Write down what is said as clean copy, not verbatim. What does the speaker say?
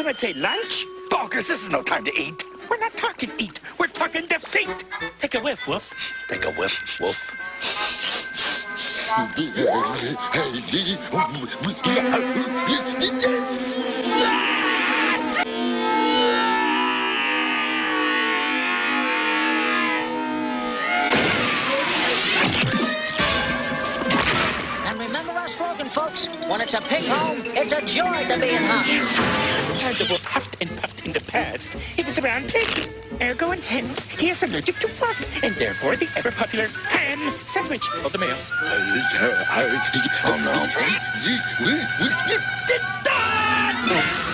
Some would say lunch. Bonkers, this is no time to eat. We're not talking eat. We're talking defeat. Take a whiff, Wolf. Take a whiff, Wolf. And remember our slogan, folks. When it's a pig home, it's a joy to be in hunt. Had the wolf huffed and puffed in the past, he was around pigs. Ergo and hence, he is allergic to pork, and therefore the ever-popular ham sandwich of the mail. Oh, no.